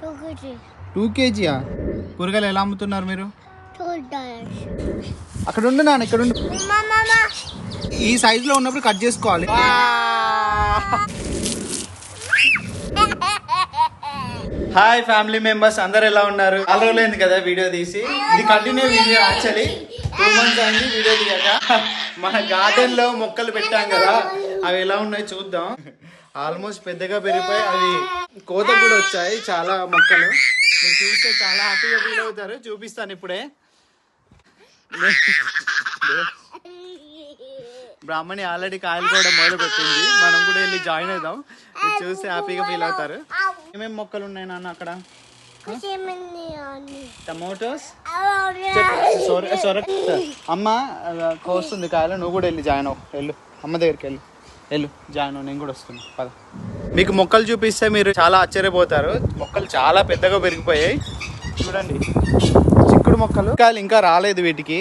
2 kg కూరగాయలు ఎలా అమ్ముతున్నారు మీరు? అక్కడ ఉండు నాన్న, ఇక్కడ ఉండు. ఈ సైజ్ లో ఉన్నప్పుడు కట్ చేసుకోవాలి. హాయ్ ఫ్యామిలీ మెంబర్స్, అందరు ఎలా ఉన్నారు? 4 రోజులైంది కదా వీడియో తీసి. ఇది కంటిన్యూ వీడియో. యాక్చువల్లీ 2 months అయింది వీడియో తీయక. మన గార్డెన్ లో మొక్కలు పెట్టాం కదా, అవి ఎలా ఉన్నాయి చూద్దాం. ఆల్మోస్ట్ పెద్దగా పెరిగిపోయి అవి కోత కూడా వచ్చాయి చాలా మొక్కలు. మీరు చూస్తే చాలా హ్యాపీగా ఫీల్ అవుతారు. చూపిస్తాను ఇప్పుడే. బ్రాహ్మణి ఆల్రెడీ కాయలు కూడా మొదలు పెట్టింది. మనం కూడా వెళ్ళి జాయిన్ అవుదాం. మీరు చూస్తే హ్యాపీగా ఫీల్ అవుతారు. ఏమేమి మొక్కలు ఉన్నాయి నాన్న అక్కడ? టమోటోస్, అమ్మ కోస్తుంది కాయలు. నువ్వు కూడా వెళ్ళి జాయిన్ అవ్వు. వెళ్ళు అమ్మ దగ్గరికి వెళ్ళు జాయిన్ అవ్వు. నేను కూడా వస్తున్నాను పద. మీకు మొక్కలు చూపిస్తే మీరు చాలా ఆశ్చర్యపోతారు. మొక్కలు చాలా పెద్దగా పెరిగిపోయాయి. చూడండి, చిక్కుడు మొక్కలు. కాయలు ఇంకా రాలేదు వీటికి,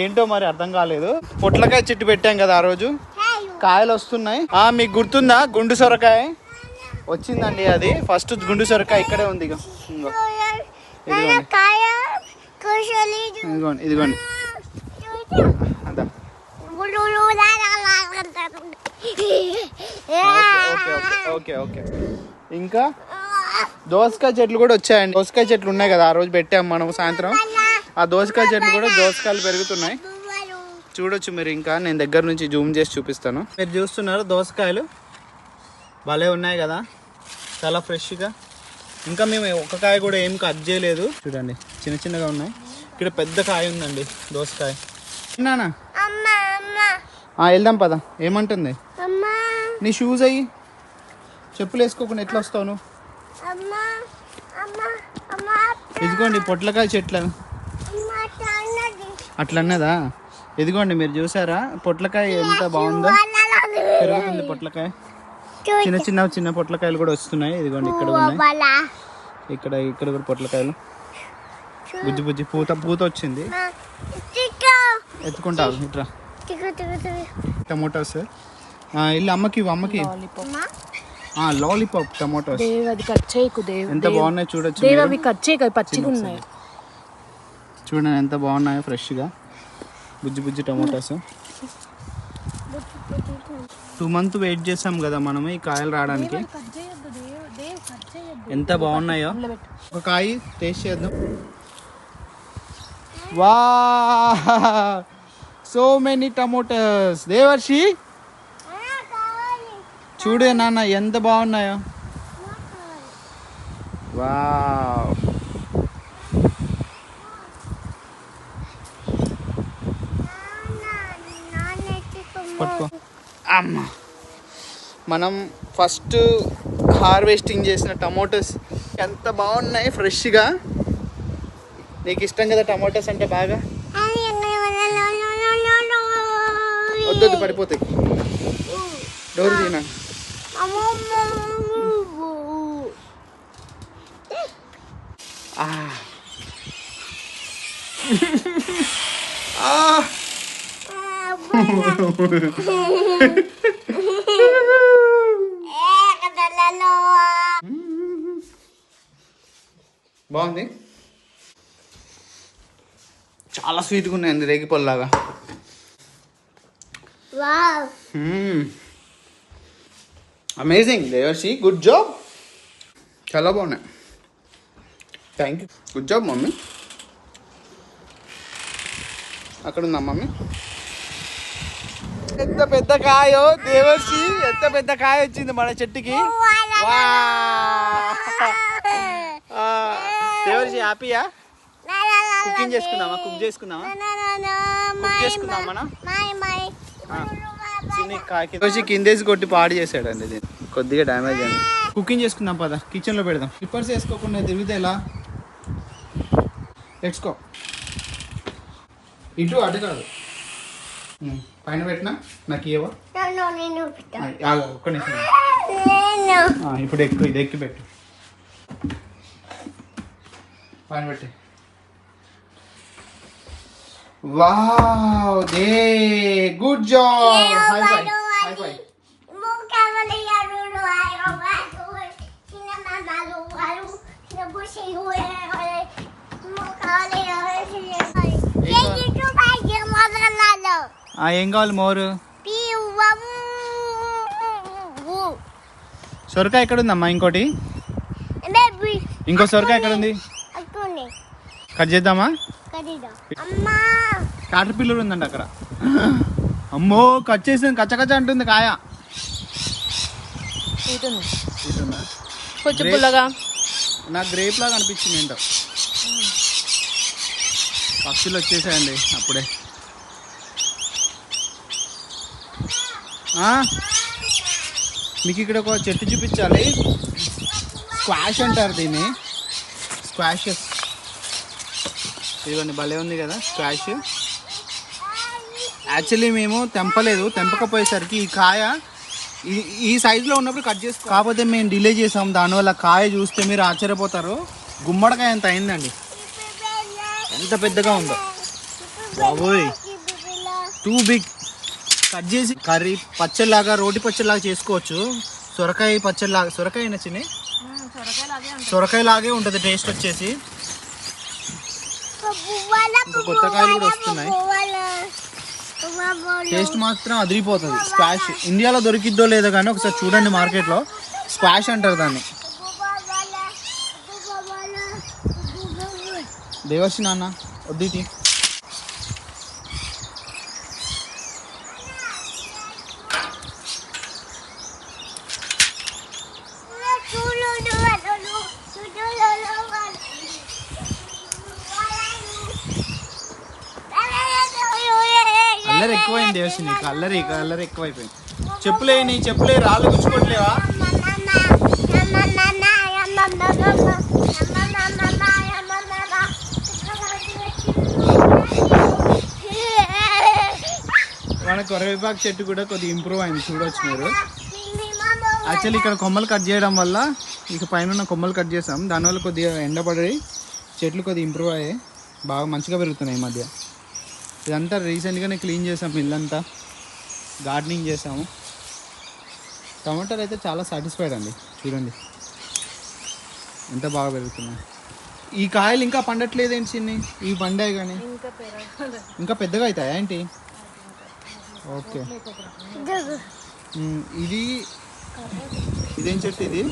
ఏంటో మరి అర్థం కాలేదు. పొట్లకాయ చెట్టు పెట్టాం కదా ఆ రోజు, కాయలు వస్తున్నాయి. మీకు గుర్తుందా గుండు సొరకాయ వచ్చిందండి? అది ఫస్ట్ గుండు సొరకాయ ఇక్కడే ఉంది. ఇదిగోండి అదా. ఓకే ఇంకా దోసకాయ చెట్లు కూడా వచ్చాయండి. దోసకాయ చెట్లు ఉన్నాయి కదా ఆ రోజు పెట్టాం మనం సాయంత్రం. ఆ దోసకాయ చెట్లు కూడా దోసకాయలు పెరుగుతున్నాయి. చూడొచ్చు మీరు. ఇంకా నేను దగ్గర నుంచి జూమ్ చేసి చూపిస్తాను. మీరు చూస్తున్నారు దోసకాయలు భలే ఉన్నాయి కదా, చాలా ఫ్రెష్గా. ఇంకా మేము ఒక కాయ కూడా ఏం కట్ చేయలేదు. చూడండి చిన్న చిన్నగా ఉన్నాయి. ఇక్కడ పెద్ద కాయ ఉందండి దోసకాయ. నానా వెళ్దాం పద. ఏమంటుంది? నీ షూస్ అయ్యి చెప్పులు వేసుకోకుండా ఎట్లా వస్తావు నువ్వు? ఇదిగోండి పొట్లకాయ చెట్లు. అట్లా అన్నదా? ఇదిగోండి మీరు చూసారా పొట్లకాయ ఎంత బాగుందో, పెరుగుతుంది పొట్లకాయ. చిన్న పొట్లకాయలు కూడా వస్తున్నాయి. ఇదిగోండి ఇక్కడ ఉన్నాయి. ఇక్కడ కూడా పొట్లకాయలు. బుజ్జి పూత వచ్చింది. ఎత్తుకుంటావు ఇట్రా. టమోటాస్ ఇల్లు అమ్మకి లాలీపాప్ టమోటాస్ ఎంత బాగున్నాయి చూడొచ్చు. చూడండి ఎంత బాగున్నాయో ఫ్రెష్గా. బుజ్జి టమోటాస్. 2 months వెయిట్ చేసాం కదా మనం ఈ కాయలు రావడానికి. ఎంత బాగున్నాయో. ఒక కాయ టేస్ట్ చేద్దాం. వా సో మెనీ టమోటాస్. దేవర్షి చూడే నాన్న ఎంత బాగున్నాయో. వావ్. పట్టుకో అమ్మ. మనం ఫస్ట్ హార్వెస్టింగ్ చేసిన టమోటాస్ ఎంత బాగున్నాయి ఫ్రెష్గా. నీకు ఇష్టం కదా టమోటాస్ అంటే బాగా? వద్దు పడిపోతాయి. డోర్ తీనా. బాగుంది, చాలా స్వీట్గా ఉన్నాయండి, రేగిపళ్ళలాగా. అమేజింగ్ దేవర్షి, గుడ్ జాబ్. చాలా బాగున్నాయి. Thank you, good job mummy. అక్కడ ఉందా మమ్మీ? ఎంత పెద్ద కాయో దేవర్షి, ఎంత పెద్ద కాయ వచ్చింది మన చెట్టుకి. దేవర్షి హ్యాపీయా? కుకింగ్ చేసుకుందామా? కుక్ చేసుకుందామా మనం? చిన్న కాయ కిందేసి కొట్టి పాడు చేసాడండి. ఇది కొద్దిగా డ్యామేజ్ అయింది. కుకింగ్ చేసుకుందాం పద, కిచెన్లో పెడదాం. స్లిప్పర్స్ వేసుకోకుండా తిరిగితే ఎలా? తెచ్చుకో. ఇటు అటు కాదు, పైన పెట్టినా నాకు ఇవ్వ. ఒక్క నిమిషం. ఇప్పుడు ఎక్కువ ఇది ఎక్కి పెట్టు. పైన పెట్టి. వావ్ దే, good job. High five, high five. ఏం కావాలి మోరు? సొరకాయ ఎక్కడ ఉందమ్మా? ఇంకోటి ఇంకో సొరకాయ ఎక్కడ ఉంది? కట్ చేద్దామా? కాటర్ పిల్లలు ఉందండి అక్కడ. అమ్మో కట్ చేసింది, కచ్చకచ్చ అంటుంది కాయ. కొంచెం పుల్లగా నాకు గ్రేప్ లాగా అనిపించింది ఏంటో. పక్షులు వచ్చేసాయండి అప్పుడే. మీకు ఇక్కడ ఒక చెట్టు చూపించాలి. స్క్వాష్ అంటారు దీన్ని, స్క్వాషెస్. ఇదిగోండి భలే ఉంది కదా స్క్వాష్. యాక్చువల్లీ మేము తెంపలేదు, తెంపకపోయేసరికి ఈ కాయ ఈ సైజులో ఉన్నప్పుడు కట్ చేసుకో, కాకపోతే మేము డిలే చేసాం. దానివల్ల కాయ చూస్తే మీరు ఆశ్చర్యపోతారు. గుమ్మడికాయ ఎంత అయిందండి, ఎంత పెద్దగా ఉందో బాబోయ్, టూ బిగ్. కట్ చేసి కర్రీ పచ్చడిలాగా, రోటి పచ్చడిలాగా చేసుకోవచ్చు. సొరకాయ పచ్చడిలాగా, సొరకాయ నచ్చింది, సొరకాయ లాగే ఉంటుంది టేస్ట్ వచ్చేసి. కొత్త కాయలు కూడా వస్తున్నాయి, టేస్ట్ మాత్రం అదిరిపోతుంది. స్క్వాష్ ఇండియాలో దొరికిద్దో లేదో కానీ ఒకసారి చూడండి, మార్కెట్లో స్క్వాష్ అంటారు దాన్ని. దేవర్షి నాన్న వద్దు. కలర్ ఎక్కువైంది దేవర్షి, నీకు కలర్ ఎక్కువైపోయింది. చెప్పులే రాళ్ళు గుచ్చుకోవట్లేవా? మన కరివేపాకు చెట్టు కూడా కొద్దిగా ఇంప్రూవ్ అయింది, చూడవచ్చు మీరు. యాక్చువల్లీ ఇక్కడ కొమ్మలు కట్ చేయడం వల్ల, ఇక పైన కొమ్మలు కట్ చేసాం, దానివల్ల కొద్దిగా ఎండపడి చెట్లు కొద్దిగా ఇంప్రూవ్ అయ్యాయి, బాగా మంచిగా పెరుగుతున్నాయి ఈ మధ్య. ఇదంతా రీసెంట్గానే క్లీన్ చేసాము, ఇల్లంతా గార్డెనింగ్ చేసాము. టమాటాలు అయితే చాలా సాటిస్ఫైడ్ అండి, చూడండి ఎంత బాగా పెరుగుతున్నాయి. ఈ కాయలు ఇంకా పండట్లేదు ఏంటి చిన్ని? ఇవి పండాయి కానీ ఇంకా పెద్దగా అవుతాయా ఏంటి? ఓకే. ఇదేం చెట్టు ఇది?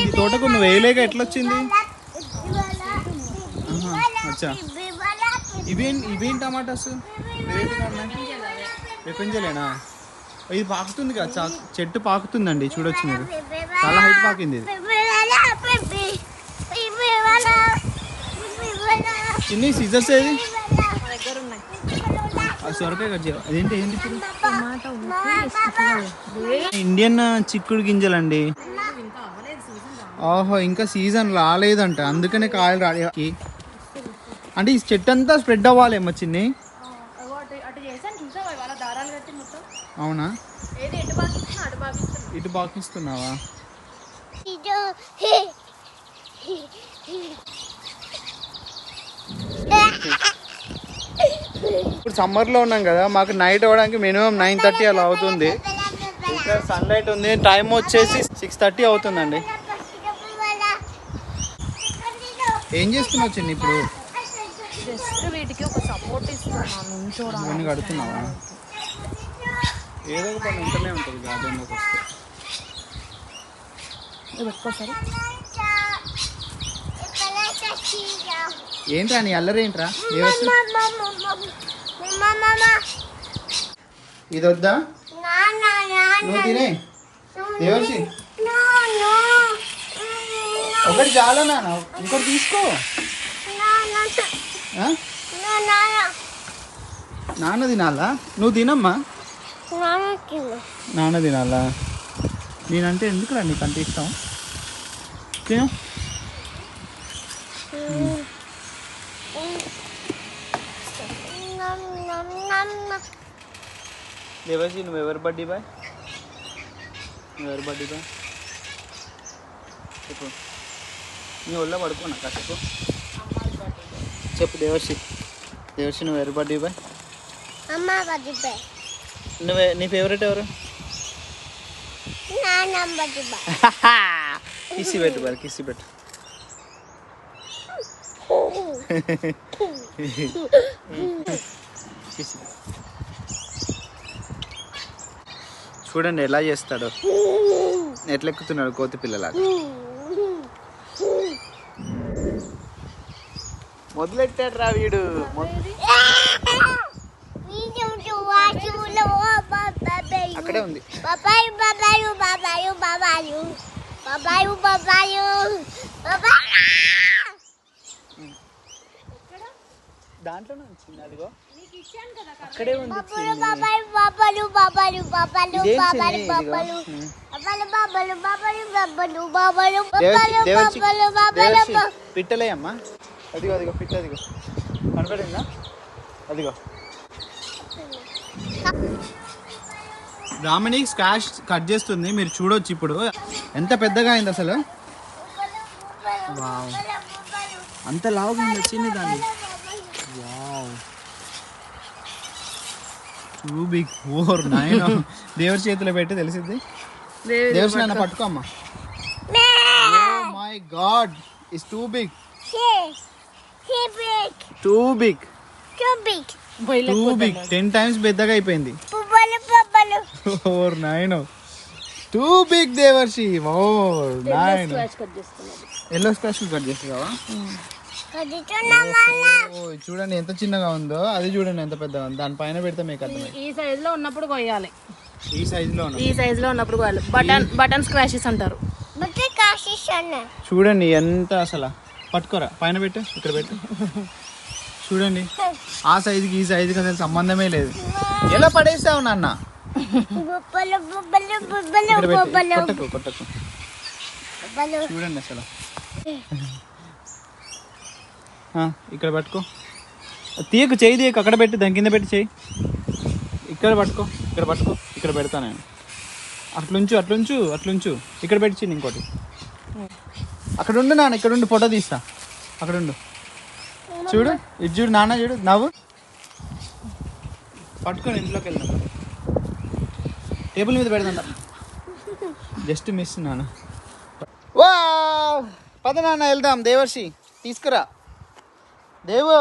ఇది తోటకు నువ్వు వేయలేక ఎట్లా వచ్చింది? అచ్చా, ఇవేం టమాటాస్ పెంచలేనా? ఇది పాకుతుంది కదా, చెట్టు పాకుతుందండి, చూడొచ్చు మీరు, చాలా హైట్ పాకింది ఇది. చిన్ని సీజర్స్ ఏది? సొరకాయ కట్ చేయాలి. అదేంటి ఏంటి? ఇండియన్ చిక్కుడు గింజలండి. ఓహో, ఇంకా సీజన్ రాలేదంట, అందుకనే కాయలు రాలే. అంటే ఈ చెట్టు అంతా స్ప్రెడ్ అవ్వాలేమో చిన్ని. అవునా, ఇటు పాకిస్తున్నావా? ఇప్పుడు సమ్మర్లో ఉన్నాం కదా, మాకు నైట్ అవ్వడానికి మినిమం 9:30 అలా అవుతుంది. ఇక్కడ సన్లైట్ ఉంది, టైం వచ్చేసి 6:30 అవుతుందండి. ఏం చేస్తున్నావు చిన్న ఇప్పుడు? వీటికి ఒక సపోర్ట్ ఇస్తున్నాను, కడుతున్నావా? ఏదో ఒక పని ఉంటూనే ఉంటుంది గార్డెన్లోకి వస్తే. ఏంట్రా నీ అల్లరి ఏంట్రా? ఇది వద్దా? నువ్వు తినే దేవర్షి, ఒకటి చాలా నాన్న, ఇంకోటి తీసుకో. నాన్న తినాలా? నువ్వు తినమ్మా. నాన్న తినాలా? నేనంటే ఎందుకురా నీకు అంత ఇష్టం? తిను. దేవర్షి, నువ్వు ఎవరు బర్త్డే బాయ్? చెప్పు, నీ ఒళ్ళో పడుకున్నా కాసేపు చెప్పు. దేవర్షి నువ్వు ఎవరు బర్త్డే బాయ్? నీ ఫేవరెట్ ఎవరు? కిసి పెట్టు. చూడండి ఎలా చేస్తాడు, ఎట్లా ఎక్కుతున్నాడు కోతి పిల్లలాగా. మొదలెట్టాడు రా వీడు. అక్కడే ఉంది. దాంట్లోనే వచ్చింది, అదిగో అక్కడే ఉంది. పిట్టలే అమ్మా, అదిగో అదిగో పిట్ట, అదిగో కనపడిందా, అదిగో. రామణి స్క్రాచ్ కట్ చేస్తుంది, మీరు చూడొచ్చు ఇప్పుడు ఎంత పెద్దగా అయింది అసలు. వావ్, అంత లావుగా వచ్చింది దాన్ని. Wow, too big, 4, 9. దేవుడి చేతిలో పెట్టి తెలిసింది. దేవుడి నాన్న పట్టుకో అమ్మా. Oh my God, it's too big. Too big. 10 times పెద్దగా అయిపోయింది. 4, 9. Too big దేవర్షి. 4, 9. ఎల్లో స్క్రాచ్ కట్ చేస్తావా? చూడండి ఎంత చిన్నగా ఉందో, అది చూడండి ఎంత పెద్దగా ఉంది. దానిపైన పెడితే మీకు అర్థమైంది. ఈ సైజ్ లో ఉన్నప్పుడు కొయ్యాలి, ఈ సైజ్ లో ఉన్నప్పుడు కొయ్యాలి. బటన్ స్క్రాచెస్ అంటారు. చూడండి ఎంత అసలు. పట్టుకోరా, పైన పెట్టు, ఇక్కడ పెట్టు. చూడండి ఆ సైజుకి ఈ సైజుకి అసలు సంబంధమే లేదు. ఎలా పడేస్తావు నాన్న? కొట్టకు కొట్టకు. చూడండి అసలు. ఇక్కడ పట్టుకో, తీయకు, చేయి తీయకు, అక్కడ పెట్టి దాని కింద పెట్టి చేయి. ఇక్కడ పట్టుకో, ఇక్కడ పట్టుకో, ఇక్కడ పెడతా నేను. అట్లుంచు అట్లుంచు అట్లుంచు, ఇక్కడ పెట్టి ఇంకోటి. అక్కడ ఉండు నాన్న, ఇక్కడ ఉండి ఫోటో తీస్తా. అక్కడ ఉండు, చూడు, ఇది చూడు నాన్న, చూడు నవ్వు. పట్టుకొని ఇంట్లోకి వెళ్దాం, టేబుల్ మీద పెడదాం. జస్ట్ మిస్ నాన్న. వా, పద నాన్న వెళ్దాం. దేవర్షి తీసుకురా. దేవు,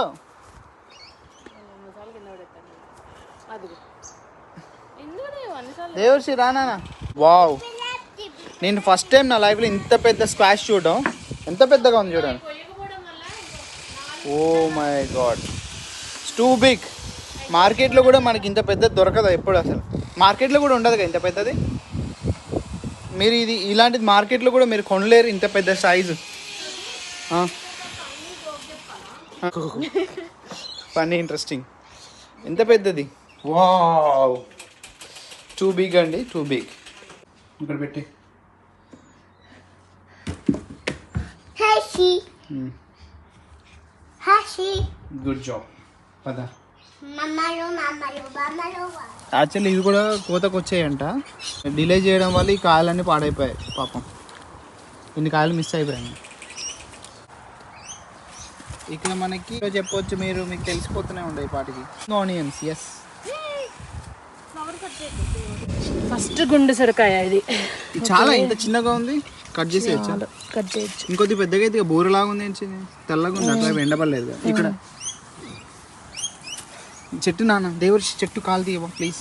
దేవర్షి రా నాన్న. వావ్, నేను ఫస్ట్ టైం నా లైఫ్లో ఇంత పెద్ద స్క్వాష్ చూడడం. ఎంత పెద్దగా ఉంది చూడండి. Oh my God, too big. మార్కెట్లో కూడా మనకి ఇంత పెద్దది దొరకదు ఎప్పుడు, అసలు మార్కెట్లో కూడా ఉండదు కదా ఇంత పెద్దది. మీరు ఇది ఇలాంటిది మార్కెట్లో కూడా మీరు కొనలేరు ఇంత పెద్ద సైజు. Funny, interesting. ఎంత పెద్దది. వావ్, టూ బిగ్ అండి, టూ బిగ్. ఇక్కడ పెట్టి గుడ్ జాబ్. పద. యాక్చువల్లీ ఇవి కూడా కోతకు వచ్చాయంట. డిలే చేయడం వల్ల ఈ కాయలన్నీ పాడైపోయాయి పాపం. ఇన్ని కాయలు మిస్ అయిపోయాయి. ఇక్కడ మనకి చెప్పవచ్చు, మీకు తెలిసిపోతూనే ఉండే ఈ పాటికి. Onions, yes. ఫస్ట్ గుండు సొరకాయ ఇది. చాలా ఇంత చిన్నగా ఉంది, కట్ చేసేయచ్చు. కట్ చేయొచ్చు. ఇంకొద్ది పెద్దగా అయితే బోరులాగా ఉంది, తెల్లగా ఉంది, అట్లా ఎండపడలేదు కదా. ఇక్కడ చెట్టు నాన్న, దేవుడి చెట్టు కాలు తీయవా ప్లీజ్.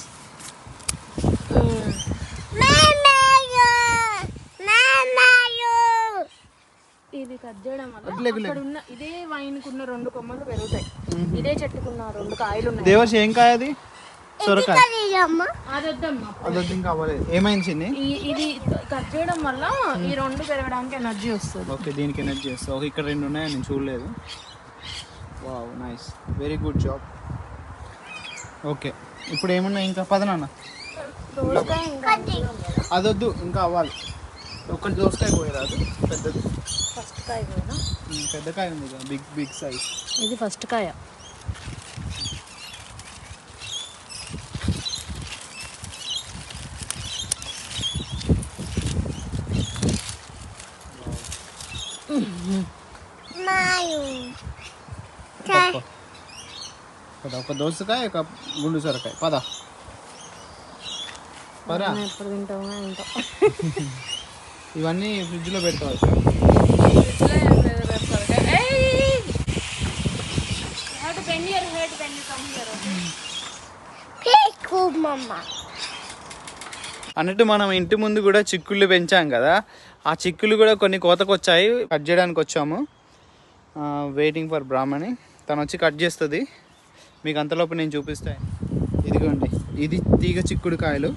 ఇది కట్ చేయడం వల్ల ఇదే వైన్ కున్న 2 కొమ్మలు పెరుగుతాయి. ఇదే చెట్టుకున్న 2 కాయలు ఉన్నాయి. దేవర్షి ఏం కాయ అది? సొరకాయ. అదొద్దమ్మా, ఇంకా అవ్వలేదు. ఏమైంది చిన్ని? ఇది కట్ చేయడం వల్ల ఈ 2 పెరగడానికి ఎనర్జీ వస్తుంది. ఓకే, దీనికి ఎనర్జీ వస్తుంది. ఓకే, ఇక్కడ 2 ఉన్నాయి, నేను చూడలేదు. Wow, nice, very good job. Okay, ఇప్పుడు ఏమున్నాయి ఇంకా? పద నాన్న. అదొద్దు, ఇంకా అవ్వాలి. ఒకటి దోసకాయ పోయేరాదు, పెద్దది. ఫస్ట్ కాయ పోయినా, పెద్ద కాయ ఉంది కదా, బిగ్ బిగ్ సైజ్. ఇది ఫస్ట్ కాయ. ఒక దోసకాయ, ఒక గుండు సొరకాయ. పద పదా. ఎప్పుడు తింటావు తింటావు. ఇవన్నీ ఫ్రిడ్జ్లో పెడతావు. అన్నట్టు మనం ఇంటి ముందు కూడా చిక్కుళ్ళు పెంచాం కదా, ఆ చిక్కులు కూడా కొన్ని కోతకు వచ్చాయి. కట్ చేయడానికి వచ్చాము. వెయిటింగ్ ఫర్ బ్రాహ్మణి, తను వచ్చి కట్ చేస్తుంది. మీకు అంతలోపు నేను చూపిస్తాను. ఇదిగోండి, ఇది తీగ చిక్కుడు కాయలు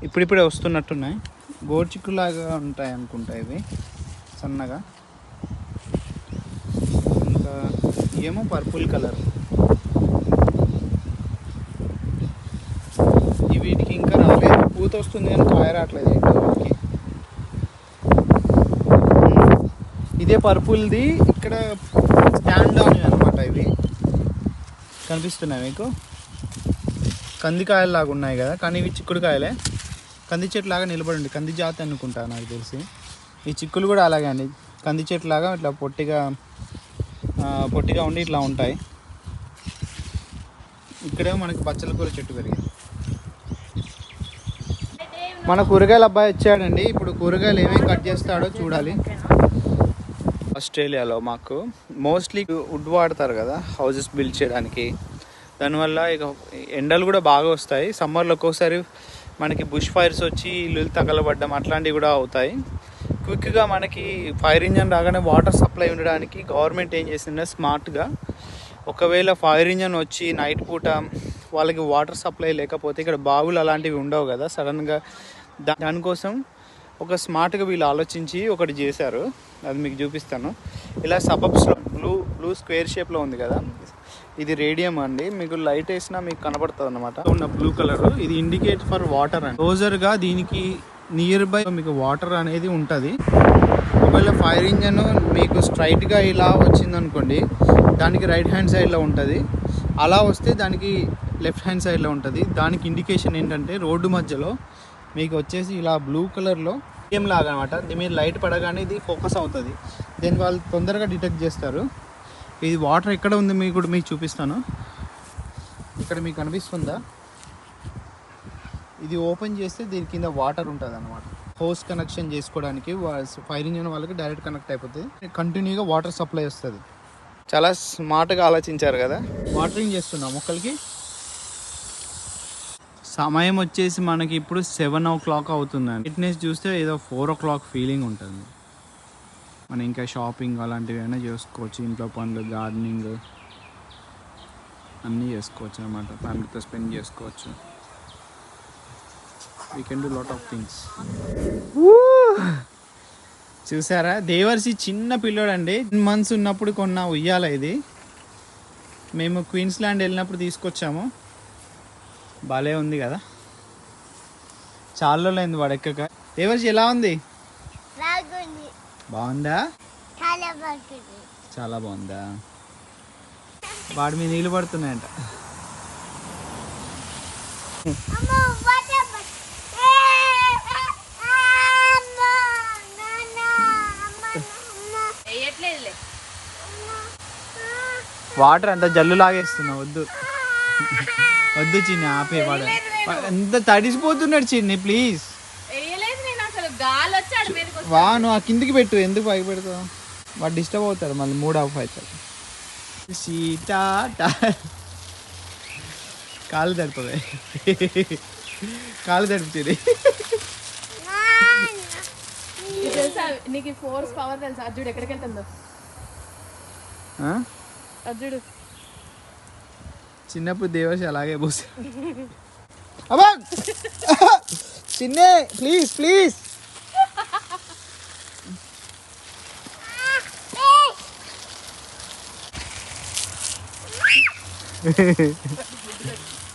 ఇప్పుడిప్పుడే వస్తున్నట్టున్నాయి. గోరు చిక్కులాగా ఉంటాయి అనుకుంటా ఇవి, సన్నగా. ఇంకా ఏమో పర్పుల్ కలర్. వీటికి ఇంకా రాలేదు, పూత వస్తుంది కానీ కాయ రావట్లేదు వీటికి. ఇదే పర్పుల్ది ఇక్కడ స్టాండ్ డౌన్ అనమాట. ఇవి కనిపిస్తున్నాయి మీకు, కందికాయలు లాగా ఉన్నాయి కదా, కానీ ఇవి చిక్కుడు కాయలే. కంది చెట్టు లాగా నిలబడి, కంది జాతి అనుకుంటా నాకు తెలిసి. ఈ చిక్కులు కూడా అలాగే అండి, కంది చెట్టు లాగా ఇట్లా పొట్టిగా ఉండి ఇట్లా ఉంటాయి. ఇక్కడే మనకి బచ్చల కూర చెట్టు పెరిగింది. మన కూరగాయల అబ్బాయి వచ్చాడండి. ఇప్పుడు కూరగాయలు ఏమేమి కట్ చేస్తాడో చూడాలి. ఆస్ట్రేలియాలో మాకు మోస్ట్లీ వుడ్ వాడతారు కదా హౌజెస్ బిల్డ్ చేయడానికి. దానివల్ల ఇక ఎండలు కూడా బాగా వస్తాయి. సమ్మర్లో ఒక్కోసారి మనకి బుష్ ఫైర్స్ వచ్చి ఇల్లు తగలబడ్డం అట్లాంటివి కూడా అవుతాయి. క్విక్గా మనకి ఫైర్ ఇంజన్ రాగానే వాటర్ సప్లై ఉండడానికి గవర్నమెంట్ ఏం చేసిందంటే స్మార్ట్గా, ఒకవేళ ఫైర్ ఇంజన్ వచ్చి నైట్ పూట వాళ్ళకి వాటర్ సప్లై లేకపోతే, ఇక్కడ బావులు అలాంటివి ఉండవు కదా సడన్గా, దానికోసం ఒక స్మార్ట్గా వీళ్ళు ఆలోచించి ఒకటి చేశారు. అది మీకు చూపిస్తాను. ఇలా సబబ్స్లో బ్లూ స్క్వేర్ షేప్లో ఉంది కదా, ఇది రేడియం అండి. మీకు లైట్ వేసినా మీకు కనబడుతుంది అనమాట. ఉన్న బ్లూ కలర్ ఇది ఇండికేట్ ఫర్ వాటర్ అండి. క్లోజర్గా దీనికి నియర్ బై మీకు వాటర్ అనేది ఉంటుంది. ఒకవేళ ఫైర్ ఇంజన్ మీకు స్ట్రైట్గా ఇలా వచ్చిందనుకోండి, దానికి రైట్ హ్యాండ్ సైడ్లో ఉంటుంది. అలా వస్తే దానికి లెఫ్ట్ హ్యాండ్ సైడ్లో ఉంటుంది. దానికి ఇండికేషన్ ఏంటంటే రోడ్డు మధ్యలో మీకు వచ్చేసి ఇలా బ్లూ కలర్లో ఏం లాగా అనమాట. దీని మీద లైట్ పడగానే ఇది ఫోకస్ అవుతుంది. దీన్ని వాళ్ళు తొందరగా డిటెక్ట్ చేస్తారు. ఇది వాటర్ ఎక్కడ ఉంది మీకు చూపిస్తాను. ఇక్కడ మీకు కనిపిస్తుందా, ఇది ఓపెన్ చేస్తే దీని కింద వాటర్ ఉంటుంది అనమాట. హోస్ కనెక్షన్ చేసుకోవడానికి ఫైర్ ఇంజిన్ వాళ్ళకి డైరెక్ట్ కనెక్ట్ అయిపోతుంది. కంటిన్యూగా వాటర్ సప్లై వస్తుంది. చాలా స్మార్ట్గా ఆలోచించారు కదా. వాటరింగ్ చేస్తున్నాం మొక్కలకి. సమయం వచ్చేసి మనకి ఇప్పుడు 7 o'clock అవుతుందండి. ఫిట్నెస్ చూస్తే ఏదో 4 o'clock ఫీలింగ్ ఉంటుంది. మనం ఇంకా షాపింగ్ అలాంటివి అయినా చేసుకోవచ్చు. ఇంట్లో పనులు, గార్డెనింగ్ అన్నీ చేసుకోవచ్చు అన్నమాట. ఫ్యామిలీతో స్పెండ్ చేసుకోవచ్చు. We can do lot of things. చూసారా, దేవర్సి చిన్న పిల్లోడు అండి. 10 months ఉన్నప్పుడు కొన్న ఉయ్యాల ఇది. మేము క్వీన్స్లాండ్ వెళ్ళినప్పుడు తీసుకొచ్చాము. భలే ఉంది కదా, చాలా రోజులైంది వాడు ఎక్కక. దేవర్సి ఎలా ఉంది? బాగుందా? చాలా బాగుందా? వాడి మీద నీళ్ళు పడుతున్నాయంట. వాటర్ అంత జల్లు లాగేస్తున్నావు. వద్దు వద్దు చిన్ని, ఆపే. వాడు ఎంత తడిసిపోతున్నాడు చిన్ని, ప్లీజ్. వా, నువ్వు ఆ కిందికి పెట్టు. ఎందుకు పైకి పెడతావు? వాడు డిస్టర్బ్ అవుతాడు, మళ్ళీ మూడ్ ఆఫ్ అవుతాడు. సీటా కాలు తడిపోయి కాలు తడిపించేది. నీకు ఫోర్స్ పవర్ తెలుసా? అర్జుడు ఎక్కడికి వెళ్తుందో అర్జుడు. చిన్నప్పుడు దేవర్షి అలాగే పోసా. అబ్బా చిన్నే, ప్లీజ్ ప్లీజ్.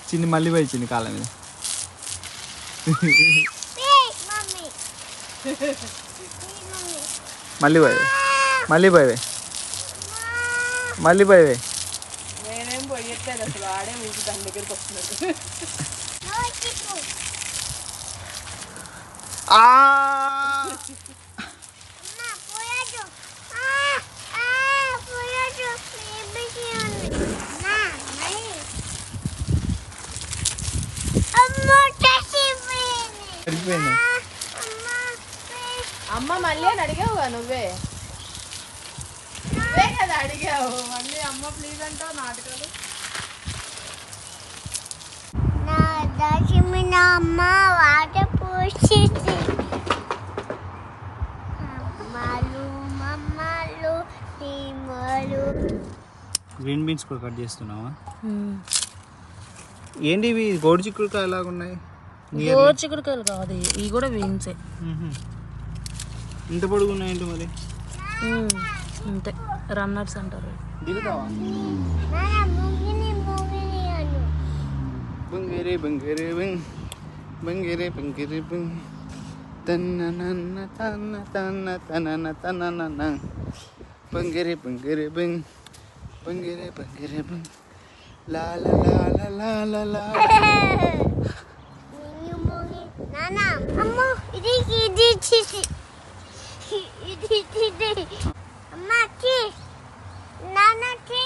చిన్ని మళ్ళీ పోయి చిన్ని కాళ్ళ మీద. మళ్ళీ పోయి మళ్ళీ పోయి మళ్ళీ పోయి. నేనేం పోయట్లేదు అసలు, ఆడే మీకు దాని దగ్గరికి వస్తున్నాడు. అమ్మ మళ్ళీ అని అడిగావుగా నువ్వే కదా అడిగావు. మళ్ళీ అమ్మ ప్లీజ్ అంటావు నాటకాలు. అమ్మ వాటర్ పోసేసి అమ్మలు మమ్మలు టీమలు. గ్రీన్ బీన్స్ కూడా కట్ చేస్తున్నావా? ఏంటి ఇవి గోడు చిక్కుడుకాయ ఎలాగ ఉన్నాయి? గోరు చిక్కుడుకాయలు కాదు, ఇవి కూడా బీన్సే. ఇంత పొడుగు ఉన్నాయండి మరి? అంతే, రన్నర్స్ అంటారు. దిగుతావా? బంగేరే బంగేరే బంగ్ బంగేరే బంగేరే బంగ్ తన్ననన్న తన్న తన్న తనన తనన బంగేరే బంగేరే బంగ్ బంగేరే బంగేరే బంగ్ లా లా లా లా లా లా. నాన్న అమ్మ ఇది ఇది ఇది ఇది ఇది అమ్మ కి నాన్న కి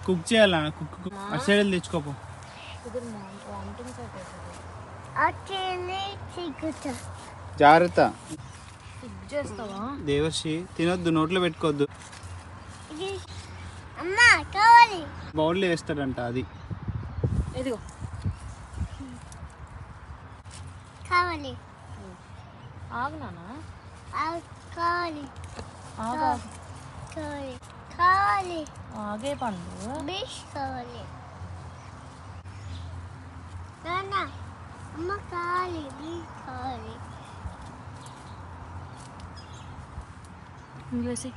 కుక్ చేయాలా? కుక్ అటు సైడ్ వెళ్ళి తెచ్చుకోపో. జాగ్రత్త. చేస్తావా? దేవర్షి తినొద్దు, నోట్లో పెట్టుకోవద్దు. అమ్మా కావాలి. బౌల్లో వేస్తాడంట అది. ఇదిగో కావాలి. ఆగు నాన్న, కావాలి. ఆగు. కావాలి కావాలి. ఆగే పండు. బీచ్ కావాలి. నాన్న అమ్మ కావాలి. బీచ్ కావాలి. వేసి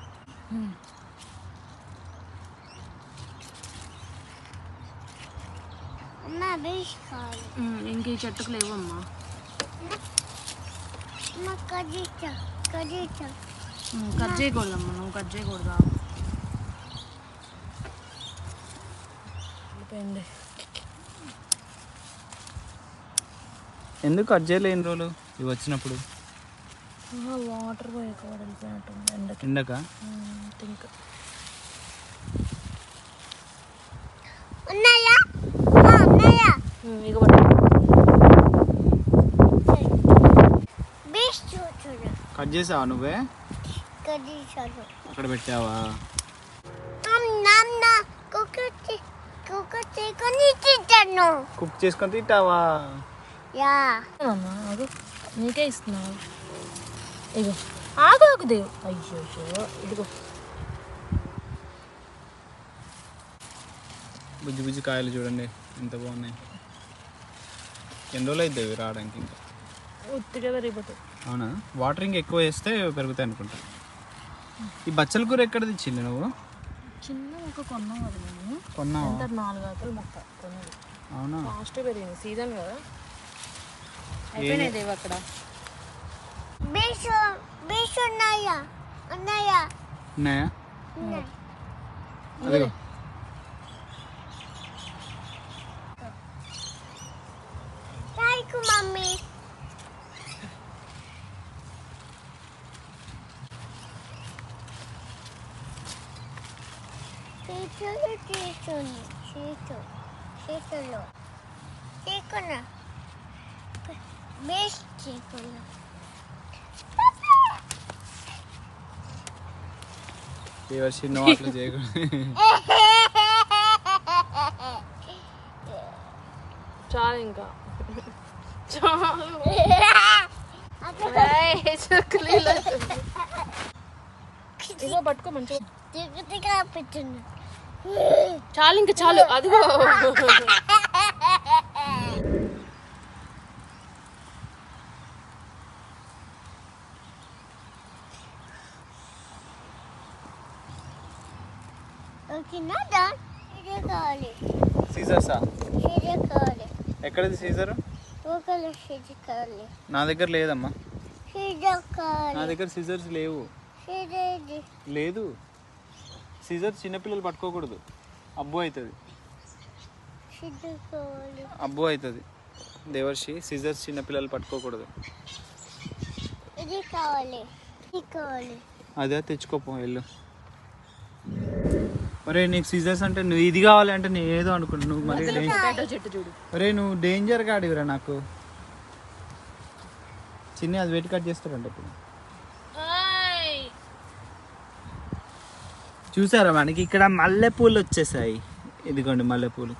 అమ్మ బీచ్ కావాలి. ఇంక ఈ చెట్టుకు లేవమ్మా. అమ్మ కజీచా కజీచా. కట్ చేయకూడదమ్మా, నువ్వు కట్ చేయకూడదా? అయిపోయింది. ఎందుకు కట్ చేయలేని రోజులు ఇవి వచ్చినప్పుడు? వాటర్ పోయి ఎక్కువ వెళ్ళిపోయినట్టుంది ఎండకి. ఎండక థింక్ ఉన్నాయా? ఉన్నాయా? ఇక పట్టు. బీచ్ చూడు. కట్ చేసావా నువ్వే? కజీచాను. అక్కడ పెట్టావా? నాన్న కుక్కటి కుక్కటి కొని తింటాను. కుక్ చేసుకొని తింటావా? యా అమ్మా ఆగు, నీకే ఇస్తున్నావు. ఇగో ఆగు ఆగు దేవు. అయ్యో ఇదిగో. బుజ్జి బుజ్జి కాయలు చూడండి ఎంత బాగున్నాయి. ఎన్ని రోజులు అవుతాయి రావడానికి? ఇంకా ఉత్తిగా పెరిగిపోతాయి. అవునా? వాటరింగ్ ఎక్కువ వేస్తే పెరుగుతాయి అనుకుంటా. ఈ బచ్చల కూర ఎక్కడ తెచ్చింది నువ్వు? చిన్న మొక్క కొన్నావు కదా నేను. కొన్నావా? ఎంత 4 ఆకులు మొక్క కొన్నది. అవునా? ఫాస్ట్ పెరిగింది, సీజన్ కదా. అయిపోయినాయి దేవు అక్కడ. బీచ్ బీచ్ ఉన్నాయా? ఉన్నాయా? ఉన్నాయా? ఉన్నాయి. అదిగో. Thank you mummy. చేతులు తీసుకుని చేతులు తీసుకున్నా బేస్ తీసుకున్నా. దేవర్షి నువ్వు అట్లా చేయకూడదు. చాలు ఇంకా చాలు. ఇదిగో పట్టుకో మంచిగా. తిరుగుతుగా పెట్టున్నా. చాలు ఇంకా చాలు. అదిగో ఓకేనా? డన్. ఇది కావాలి. సీజర్సా? ఇది కావాలి. ఎక్కడది సీజర్? ఒకళ్ళు ఇది కావాలి. నా దగ్గర లేదమ్మా. ఇది నా కావాలి. దగ్గర సీజర్స్ లేవు. ఇది లేదు. సీజర్ చిన్నపిల్లలు పట్టుకోకూడదు, అబ్బు అవుతుంది. ఇది కావాలి. అబ్బు అవుతుంది దేవర్షి. సీజర్స్ చిన్నపిల్లలు పట్టుకోకూడదు. ఇది కావాలి. ఇది కావాలి. అదే తెచ్చుకోపో వెళ్ళు. ఒరే నీకు సీజర్స్ అంటే నువ్వు ఇది కావాలి అంటే నేను ఏదో అనుకుంటా. నువ్వు మరి పొటాటో చెట్టు చూడు. ఒరే నువ్వు డేంజర్గా ఆడివిరా నాకు. చిన్న అది వెయిట్ కట్ చేస్తాడంట ఇప్పుడు. చూసారా మనకి ఇక్కడ మల్లెపూలు వచ్చేసాయి. ఇదిగోండి మల్లెపూలు.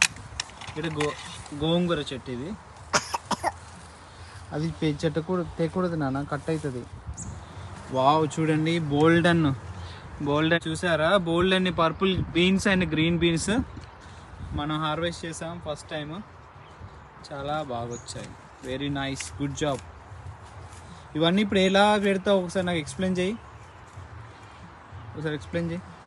ఇక్కడ గోంగూర చెట్టు ఇది. అది తెకూడదు నాన్న, కట్ అవుతుంది. వావ్ చూడండి, బోల్డన్ చూసారా? బోల్డన్ purple beans and green beans మనం హార్వెస్ట్ చేసాం ఫస్ట్ టైం. చాలా బాగా వచ్చాయి. Very nice, good job. ఇవన్నీ ఇప్పుడు ఎలా పెడతావు ఒకసారి నాకు ఎక్స్ప్లెయిన్ చేయి.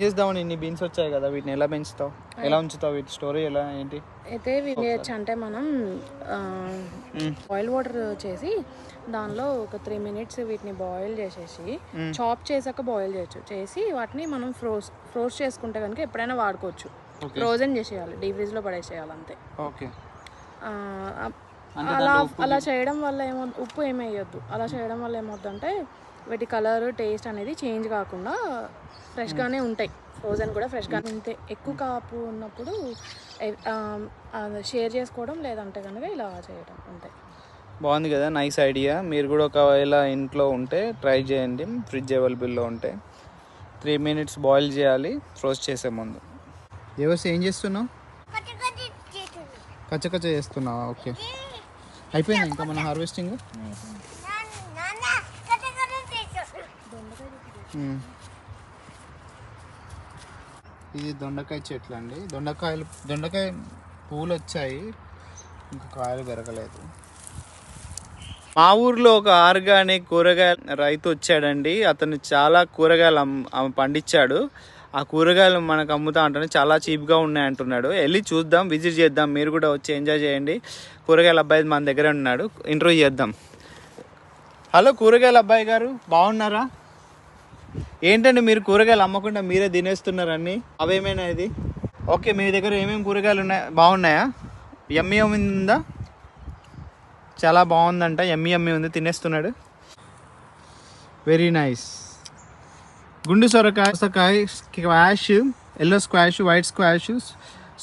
చేద్దామని ఇన్ని బీన్స్ వచ్చాయి కదా, వీటిని ఎలా పెంచుతావు, ఎలా ఉంచుతావు, వీటి స్టోరీ ఎలా ఏంటి? అయితే వీటి అంటే మనం బాయిల్ వాటర్ చేసి దానిలో ఒక 3 minutes వీటిని బాయిల్ చేసేసి చాప్ చేసాక బాయిల్ చేసి వాటిని మనం ఫ్రోజ్ చేసుకుంటే కనుక ఎప్పుడైనా వాడుకోవచ్చు. ఫ్రోజన్ చేసేయాలి, డీప్ ఫ్రీజ్ లో పడేసేయాలి అంతే. ఓకే. అలా చేయడం వల్ల ఉప్పు ఏమి వేయొద్దు. అలా చేయడం వల్ల ఏమవుతుందంటే వీటి కలర్ టేస్ట్ అనేది చేంజ్ కాకుండా ఫ్రెష్గానే ఉంటాయి. ఫ్రోజన్ కూడా ఫ్రెష్గానే ఉంటాయి. ఎక్కువ కాపు ఉన్నప్పుడు షేర్ చేసుకోవడం, లేదంటే కనుక ఇలా చేయడం ఉంటాయి. బాగుంది కదా, నైస్ ఐడియా. మీరు కూడా ఒకవేళ ఇంట్లో ఉంటే ట్రై చేయండి, ఫ్రిడ్జ్ అవైలబుల్లో ఉంటే. 3 minutes బాయిల్ చేయాలి ఫ్రోజ్ చేసే ముందు. ఏం చేస్తున్నావు? కచ్చ చేస్తున్నావా? ఓకే, అయిపోయింది ఇంకా మన హార్వెస్టింగ్. ఇది దొండకాయ చెట్లు అండి. దొండకాయ పూలు వచ్చాయి, ఇంకా కాయలు పెరగలేదు. మా ఊర్లో ఒక ఆర్గానిక్ కూరగాయల రైతు వచ్చాడండి. అతను చాలా కూరగాయలు పండించాడు. ఆ కూరగాయలు మనకు అమ్ముతా అంటాను, చాలా చీప్గా ఉన్నాయి అంటున్నాడు. వెళ్ళి చూద్దాం, విజిట్ చేద్దాం. మీరు కూడా వచ్చి ఎంజాయ్ చేయండి. కూరగాయల అబ్బాయి మన దగ్గర ఉన్నాడు, ఇంటర్వ్యూ చేద్దాం. హలో కూరగాయల అబ్బాయి గారు, బాగున్నారా? ఏంటండి మీరు కూరగాయలు అమ్మకుండా మీరే తినేస్తున్నారు అన్నీ? అవేమైనా ఇది? ఓకే, మీ దగ్గర ఏమేమి కూరగాయలు ఉన్నాయి? బాగున్నాయా? యమ్మీ ఉందా? చాలా బాగుందంట, యమ్మీ ఉంది, తినేస్తున్నాడు. Very nice. గుండు సొరకాయ, squash, yellow squash, white squash,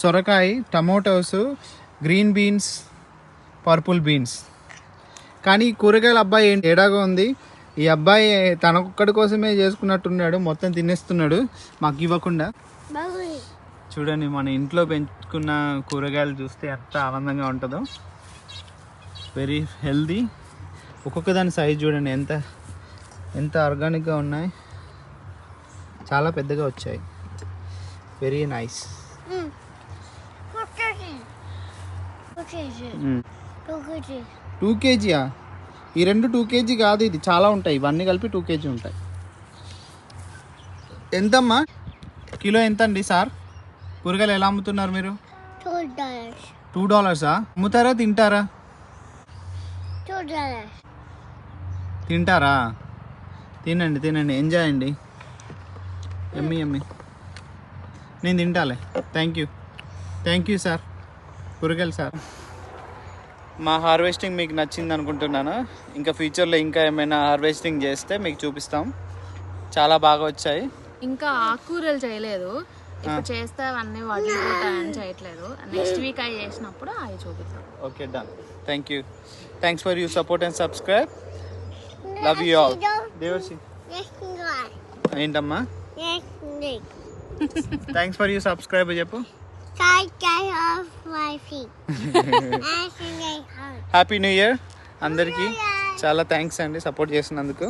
సొరకాయ, tomatoes, green beans, purple beans. కానీ ఈ కూరగాయల అబ్బాయి ఏంటి తేడాగా ఉంది. ఈ అబ్బాయి తనొక్కడి కోసమే చేసుకున్నట్టున్నాడు, మొత్తం తినేస్తున్నాడు మాకు ఇవ్వకుండా. చూడండి, మన ఇంట్లో పెంచుకున్న కూరగాయలు చూస్తే ఎంత ఆనందంగా ఉంటుందో. Very healthy. ఒక్కొక్క దాని సైజ్ చూడండి ఎంత ఆర్గానిక్గా ఉన్నాయి, చాలా పెద్దగా వచ్చాయి. Very nice. 2 kg ఈ రెండు 2 kg కాదు, ఇది చాలా ఉంటాయి. ఇవన్నీ కలిపి 2 kg ఉంటాయి. ఎంతమ్మా కిలో? ఎంత అండి సార్? కూరగాయలు ఎలా అమ్ముతున్నారు మీరు? $2. అమ్ముతారా తింటారా? తింటారా? తినండి, ఎంజాయ్ అండి. యమ్మీ. నేను తింటాలే. థ్యాంక్ యూ సార్, కూరగాయలు సార్. మా హార్వెస్టింగ్ మీకు నచ్చింది అనుకుంటున్నాను. ఇంకా ఫ్యూచర్లో ఇంకా ఏమైనా హార్వెస్టింగ్ చేస్తే మీకు చూపిస్తాం. చాలా బాగా వచ్చాయి. ఇంకా ఆకుకూరలు చేయలేదు, ఇప్పుడు చేస్తే అవన్నీ వాటిని చేయట్లేదు. నెక్స్ట్ వీక్ అవి చేసినప్పుడు అవి చూపిస్తాం. Okay, done. Thanks for you support and subscribe. Love you all. దేవర్షి ఏంటమ్మా? థ్యాంక్స్ ఫర్ యూ సబ్స్క్రైబ్ చెప్పు. హ్యాపీ న్యూ ఇయర్ అందరికీ. చాలా థ్యాంక్స్ అండి సపోర్ట్ చేసినందుకు.